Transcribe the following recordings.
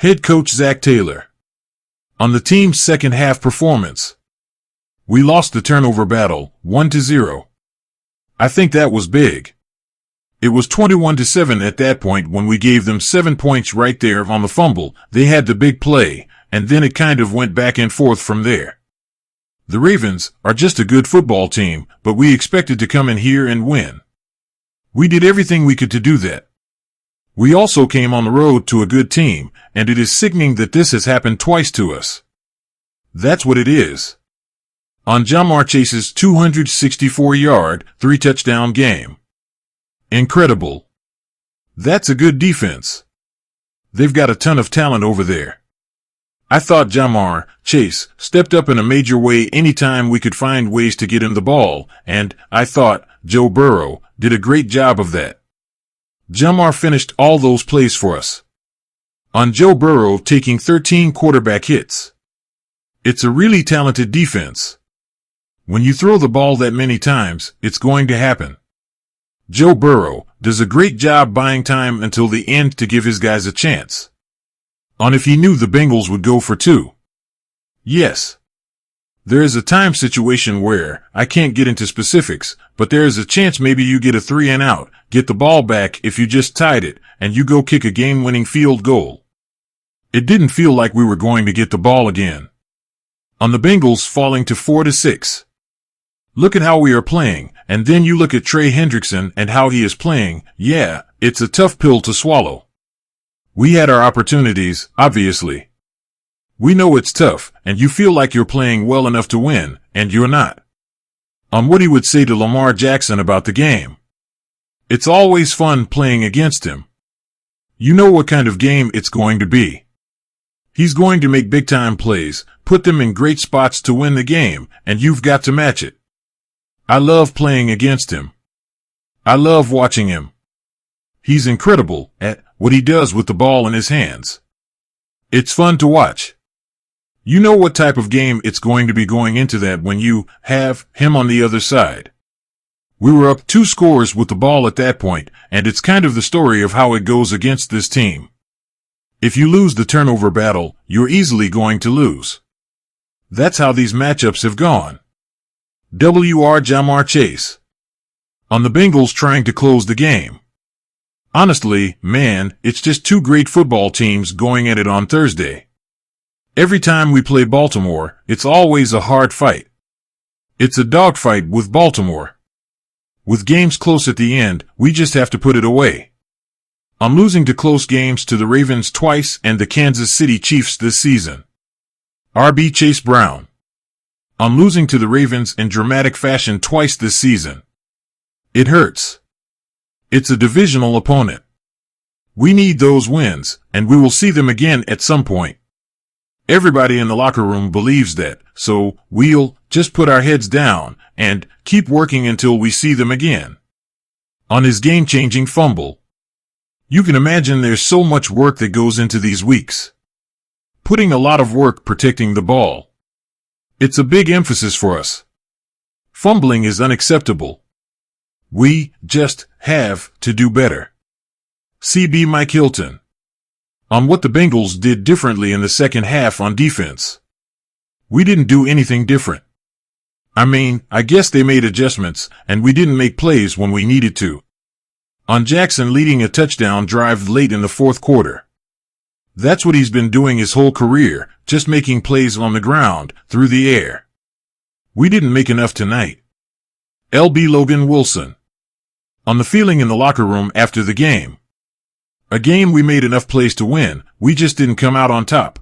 Head coach Zach Taylor. On the team's second half performance, we lost the turnover battle 1-0. I think that was big. It was 21-7 at that point when we gave them 7 points right there on the fumble. They had the big play, and then it kind of went back and forth from there. The Ravens are just a good football team, but we expected to come in here and win. We did everything we could to do that. We also came on the road to a good team, and it is sickening that this has happened twice to us. That's what it is. On Ja'Marr Chase's 264-yard, 3-touchdown game. Incredible. That's a good defense. They've got a ton of talent over there. I thought Ja'Marr Chase stepped up in a major way anytime we could find ways to get him the ball, and I thought Joe Burrow did a great job of that. Ja'Marr finished all those plays for us. On Joe Burrow taking 13 quarterback hits. It's a really talented defense. When you throw the ball that many times, it's going to happen. Joe Burrow does a great job buying time until the end to give his guys a chance. On if he knew the Bengals would go for 2. Yes. There is a time situation where I can't get into specifics, but there is a chance maybe you get a 3 and out, get the ball back if you just tied it, and you go kick a game-winning field goal. It didn't feel like we were going to get the ball again. On the Bengals falling to 4-6. Look at how we are playing, and then you look at Trey Hendrickson and how he is playing. Yeah, it's a tough pill to swallow. We had our opportunities, obviously. We know it's tough, and you feel like you're playing well enough to win, and you're not. On what he would say to Lamar Jackson about the game. It's always fun playing against him. You know what kind of game it's going to be. He's going to make big-time plays, put them in great spots to win the game, and you've got to match it. I love playing against him. I love watching him. He's incredible at what he does with the ball in his hands. It's fun to watch. You know what type of game it's going to be going into that when you have him on the other side. We were up 2 scores with the ball at that point, and it's kind of the story of how it goes against this team. If you lose the turnover battle, you're easily going to lose. That's how these matchups have gone. Ja'Marr Chase. On the Bengals trying to close the game. Honestly, man, it's just 2 great football teams going at it on Thursday. Every time we play Baltimore, it's always a hard fight. It's a dogfight with Baltimore. With games close at the end, we just have to put it away. I'm losing to close games to the Ravens twice and the Kansas City Chiefs this season. RB Chase Brown. I'm losing to the Ravens in dramatic fashion twice this season. It hurts. It's a divisional opponent. We need those wins, and we will see them again at some point. Everybody in the locker room believes that, so we'll just put our heads down and keep working until we see them again. On his game-changing fumble. You can imagine there's so much work that goes into these weeks. Putting a lot of work protecting the ball. It's a big emphasis for us. Fumbling is unacceptable. We just have to do better. CB Mike Hilton. On what the Bengals did differently in the second half on defense. We didn't do anything different. I mean, I guess they made adjustments, and we didn't make plays when we needed to. On Jackson leading a touchdown drive late in the fourth quarter. That's what he's been doing his whole career, just making plays on the ground, through the air. We didn't make enough tonight. LB Logan Wilson. On the feeling in the locker room after the game. A game we made enough plays to win, we just didn't come out on top.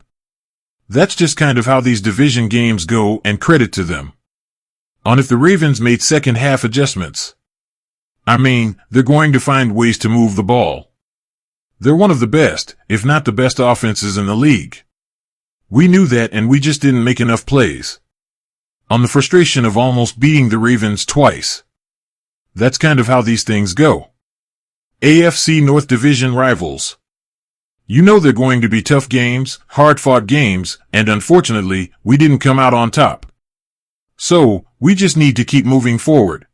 That's just kind of how these division games go, and credit to them. On if the Ravens made second half adjustments. I mean, they're going to find ways to move the ball. They're one of the best, if not the best offenses in the league. We knew that and we just didn't make enough plays. On the frustration of almost beating the Ravens twice. That's kind of how these things go. AFC North Division rivals. You know they're going to be tough games, hard-fought games, and unfortunately, we didn't come out on top. So, we just need to keep moving forward.